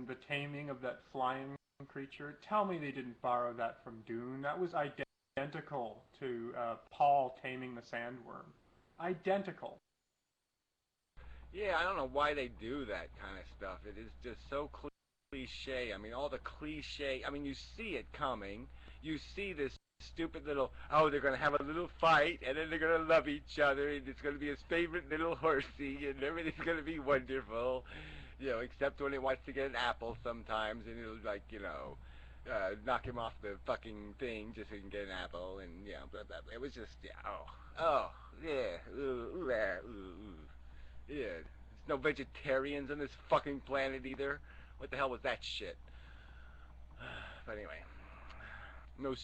the taming of that flying creature. Tell me they didn't borrow that from Dune. That was identical to Paul taming the sandworm. Identical. Yeah, I don't know why they do that kind of stuff. It is just so cliche. I mean, all the cliche. I mean, you see it coming. You see this stupid little, oh, they're gonna have a little fight, and then they're gonna love each other, and it's gonna be his favorite little horsey, and everything's gonna be wonderful. You know, except when he wants to get an apple sometimes, and it'll like, knock him off the fucking thing just so he can get an apple, and blah, blah, blah. It was just, yeah, yeah, yeah. There's no vegetarians on this fucking planet either. What the hell was that shit? But anyway, no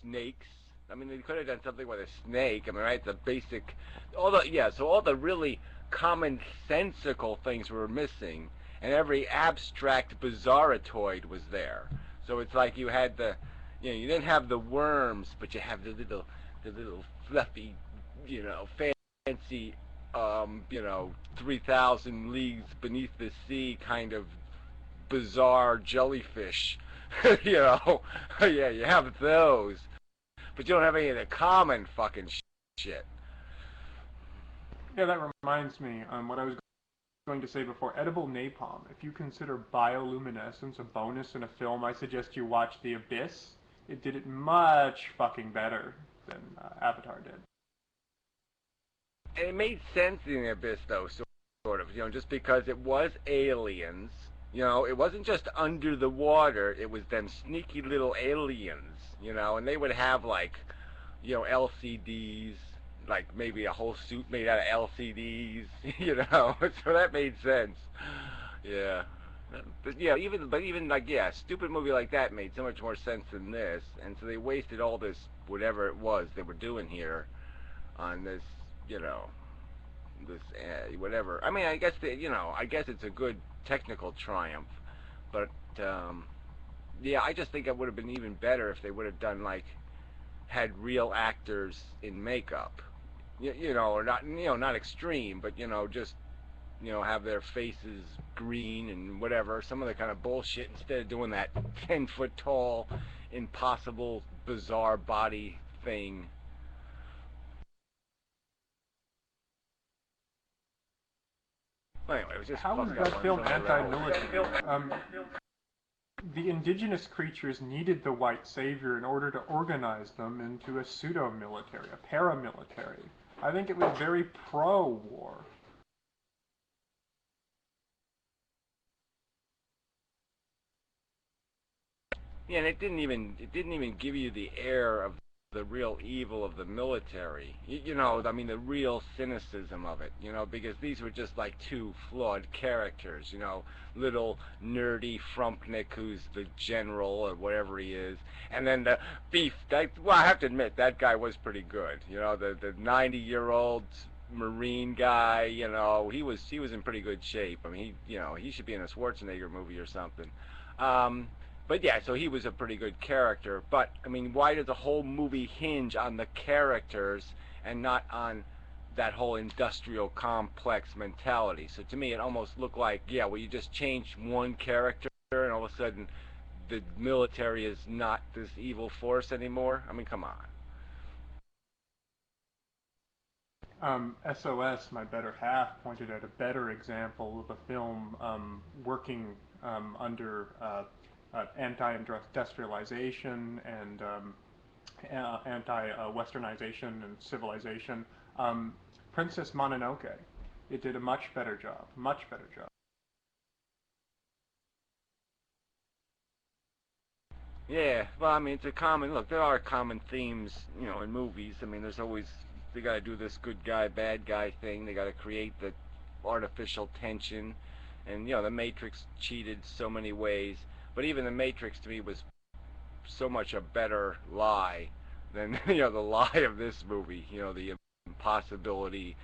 snakes. I mean, they could have done something with a snake. I mean, right? The basic, so all the really commonsensical things were missing, and every abstract bizarrotoid was there. So it's like you had you didn't have the worms, but you have the little fluffy, fancy, 3,000 leagues beneath the sea kind of bizarre jellyfish. you know, yeah, you have those, but you don't have any of the common fucking shit. Yeah, that reminds me. What I was going to say before, edible napalm. If you consider bioluminescence a bonus in a film, I suggest you watch The Abyss. It did it much fucking better than Avatar did. And it made sense in the Abyss, though, sort of, just because it was aliens. It wasn't just under the water. It was them sneaky little aliens, and they would have like, LCDs, like maybe a whole suit made out of LCDs, so that made sense. Yeah. But even like a stupid movie like that made so much more sense than this, and so they wasted all this whatever it was they were doing here on this, you know, this whatever. I mean, I guess it's a good technical triumph, but yeah, I just think it would have been even better if they would have done like had real actors in makeup, or not, not extreme, but just have their faces green and whatever, some other kind of bullshit instead of doing that 10-foot tall, impossible, bizarre body thing. Anyway, it was just How is fucked that up on film so many anti-military? levels. The indigenous creatures needed the white savior in order to organize them into a pseudo-military, a paramilitary. I think it was very pro-war. Yeah, and it didn't even give you the air of the real evil of the military. I mean, the real cynicism of it. Because these were just like two flawed characters. Little nerdy Frumpnik, who's the general or whatever he is, and then the beef. Well, I have to admit that guy was pretty good. The 90-year-old Marine guy. He was in pretty good shape. I mean, he should be in a Schwarzenegger movie or something. But yeah, so he was a pretty good character. But I mean, why does the whole movie hinge on the characters and not on that whole industrial complex mentality? So to me, it almost looked like, yeah, well, you just changed one character, and all of a sudden, the military is not this evil force anymore. I mean, come on. SOS, My Better Half, pointed out a better example of a film working under anti-industrialization and anti-westernization and civilization. Princess Mononoke. It did a much better job. Much better job. Yeah, well, I mean, it's a common look. There are common themes, in movies. I mean, there's always they got to do this good guy, bad guy thing. They got to create the artificial tension, and the Matrix cheated so many ways. But even the Matrix to me was so much a better lie than the lie of this movie. The impossibility,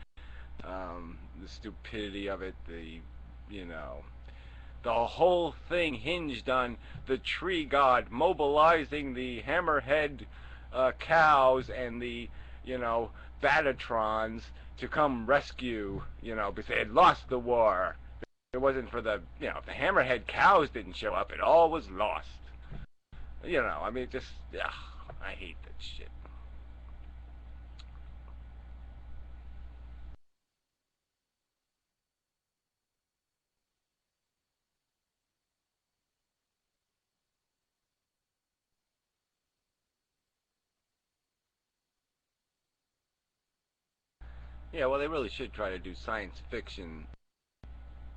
the stupidity of it, you know the whole thing hinged on the tree god mobilizing the hammerhead cows and the, you know, Batatrons to come rescue, because they had lost the war. it wasn't for the, if the hammerhead cows didn't show up, it all was lost. I mean, just, ugh, I hate that shit. Yeah, well, they really should try to do science fiction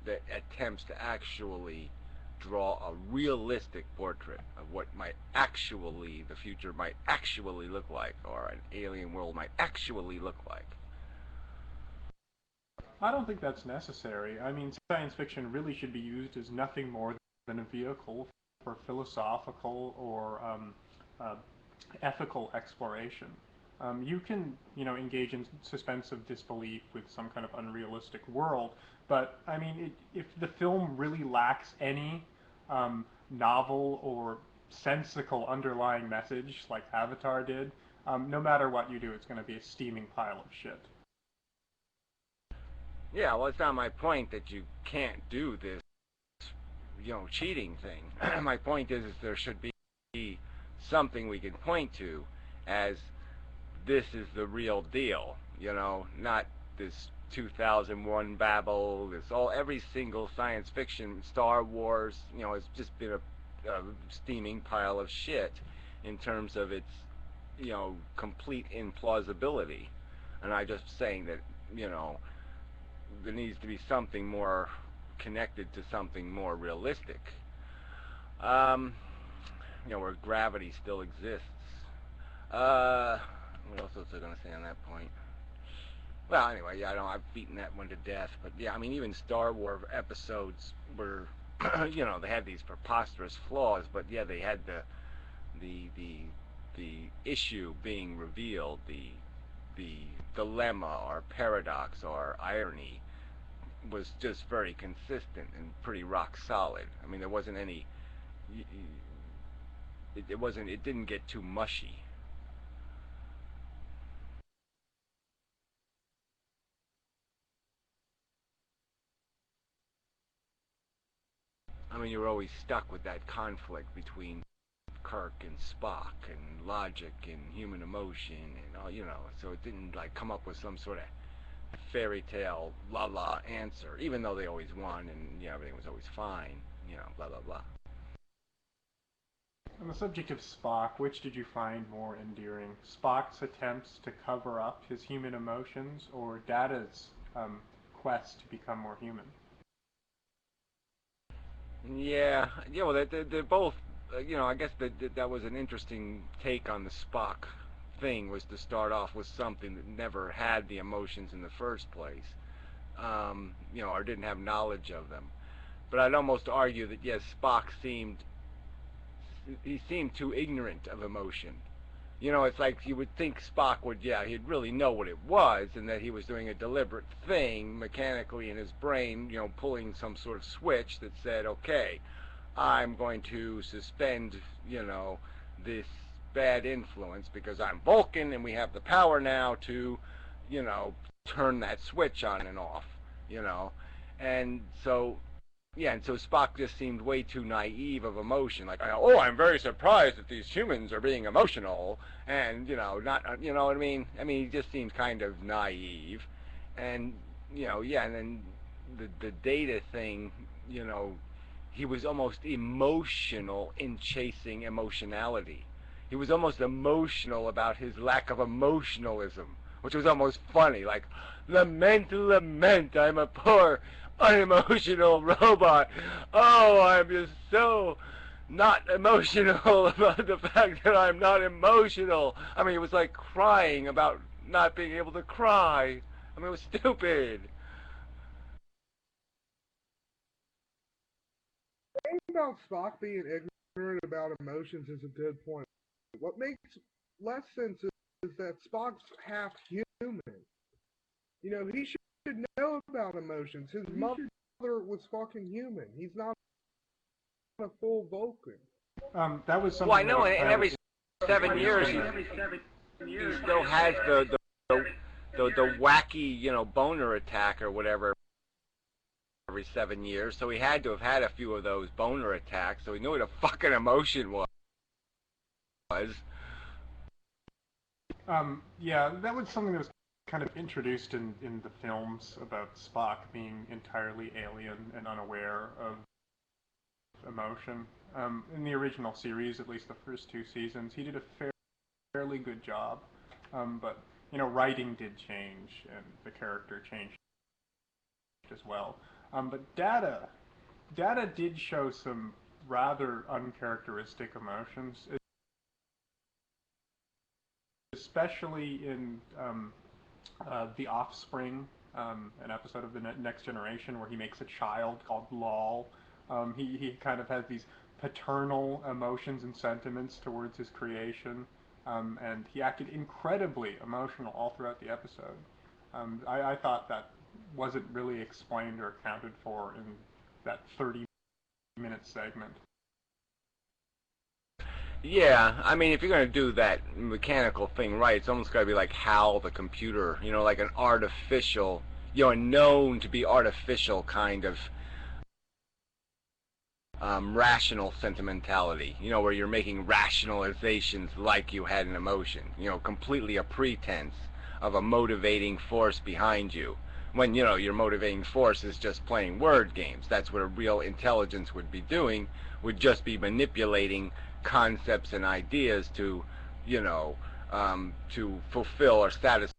that attempts to actually draw a realistic portrait of what the future might actually look like, or an alien world might actually look like. I don't think that's necessary. I mean, science fiction really should be used as nothing more than a vehicle for philosophical or uh, ethical exploration. You can, engage in suspense of disbelief with some kind of unrealistic world, but I mean, if the film really lacks any novel or sensical underlying message, like Avatar did, no matter what you do, it's going to be a steaming pile of shit. Yeah, well, it's not my point that you can't do this, cheating thing. My point is there should be something we can point to as this is the real deal, not this 2001 babble, every single science fiction, Star Wars, it's just been a steaming pile of shit in terms of its, complete implausibility. And I'm just saying that, there needs to be something more connected to something more realistic. Where gravity still exists. What else was I going to say on that point? Well, anyway, yeah, I've beaten that one to death. But yeah, I mean, even Star Wars episodes were, they had these preposterous flaws. But yeah, they had the issue being revealed, the dilemma or paradox or irony was just very consistent and pretty rock solid. I mean, there wasn't any. It wasn't. It didn't get too mushy. I mean, you were always stuck with that conflict between Kirk and Spock, and logic and human emotion, and all, so it didn't like come up with some sort of fairy tale la la answer, even though they always won and everything was always fine, blah blah blah. On the subject of Spock, which did you find more endearing? Spock's attempts to cover up his human emotions, or Data's quest to become more human? Yeah, well, they're both. I guess that was an interesting take on the Spock thing, was to start off with something that never had the emotions in the first place, or didn't have knowledge of them. But I'd almost argue that yes, Spock seemed too ignorant of emotion. It's like you would think Spock would, he'd really know what it was, and that he was doing a deliberate thing mechanically in his brain, pulling some sort of switch that said, okay, I'm going to suspend, this bad influence because I'm Vulcan and we have the power now to, turn that switch on and off, and so yeah, and so Spock just seemed way too naive of emotion. Like, oh, I'm very surprised that these humans are being emotional, and not, what I mean. I mean, he just seemed kind of naive, and yeah, and then the Data thing, he was almost emotional in chasing emotionality. He was almost emotional about his lack of emotionalism, which was almost funny. Like, lament, lament, I'm a poor unemotional robot. Oh, I'm just so not emotional about the fact that I'm not emotional. I mean, it was like crying about not being able to cry. I mean, it was stupid. About Spock being ignorant about emotions is a good point. What makes less sense is that Spock's half human. He should know about emotions. His mother was fucking human. He's not a full Vulcan. That was Well, I something know, that and every 7 years he still has the wacky, boner attack or whatever every 7 years, so he had to have had a few of those boner attacks, so he knew what a fucking emotion was. Yeah, that was something that was kind of introduced in the films about Spock being entirely alien and unaware of emotion. In the original series, at least the first 2 seasons, he did a fairly good job. But, writing did change, and the character changed as well. But Data did show some rather uncharacteristic emotions, especially in The Offspring, an episode of the Next Generation where he makes a child called Lol. He kind of has these paternal emotions and sentiments towards his creation, and he acted incredibly emotional all throughout the episode. I thought that wasn't really explained or accounted for in that 30-minute segment. Yeah, I mean, if you're going to do that mechanical thing right, it's almost got to be like HAL the computer, like an artificial, known to be artificial kind of rational sentimentality, where you're making rationalizations like you had an emotion, completely a pretense of a motivating force behind you. When, your motivating force is just playing word games. That's what a real intelligence would be doing, would just be manipulating concepts and ideas to, to fulfill or satisfy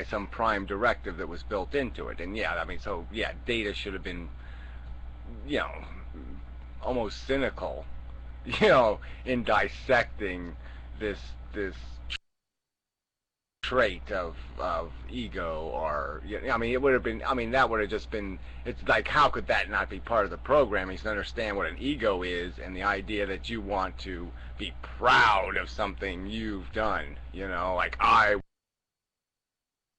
some prime directive that was built into it. And yeah, I mean, so yeah, Data should have been, almost cynical, in dissecting this trait of ego, or I mean, it would have been. I mean, that would have just been. It's like, how could that not be part of the programming? To understand what an ego is, and the idea that you want to be proud of something you've done. Like I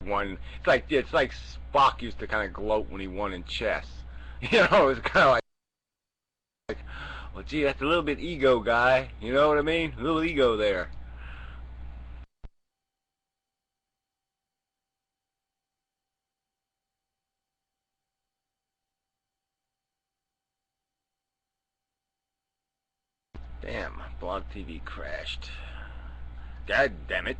won. It's like Spock used to kind of gloat when he won in chess. It was kind of like, well, gee, that's a little bit ego, guy. You know what I mean? A little ego there. Damn, Blog TV crashed. God damn it.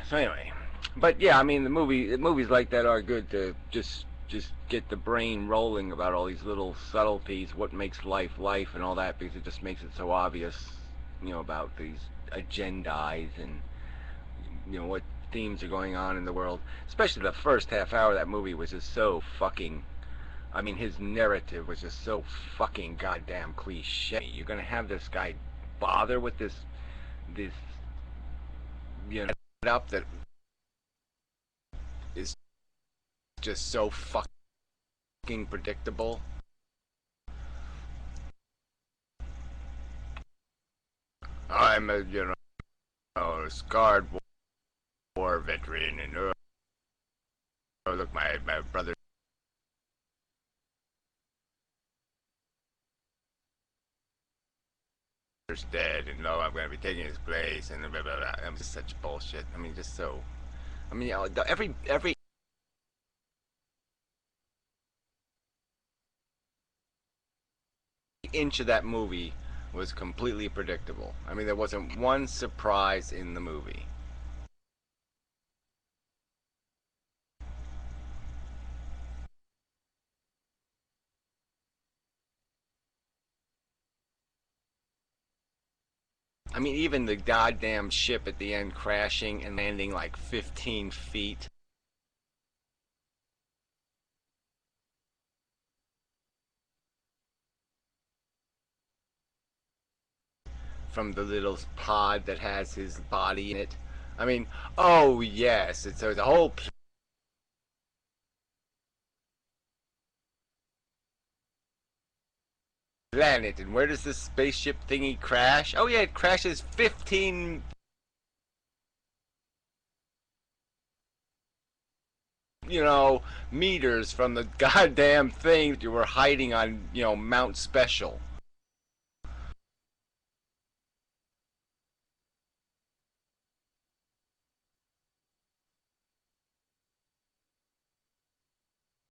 So anyway, but yeah, I mean, movies like that are good to just get the brain rolling about all these little subtleties, what makes life life and all that, because it just makes it so obvious, about these agendais and what themes are going on in the world. Especially the first half hour of that movie was just so fucking. I mean, his narrative was just so fucking goddamn cliche. You're gonna have this guy bother with this up that is just so fucking predictable. I'm a scarred war veteran, and look, my brother dead, and I'm going to be taking his place, and blah, blah, blah. I mean, just such bullshit. I mean, just so. I mean, every inch of that movie was completely predictable. I mean, there wasn't one surprise in the movie. I mean, even the goddamn ship at the end crashing and landing like 15 feet. From the little pod that has his body in it. I mean, oh yes, it's a whole planet. And where does this spaceship thingy crash? Oh yeah, it crashes 15 meters from the goddamn thing that you were hiding on, Mount Special.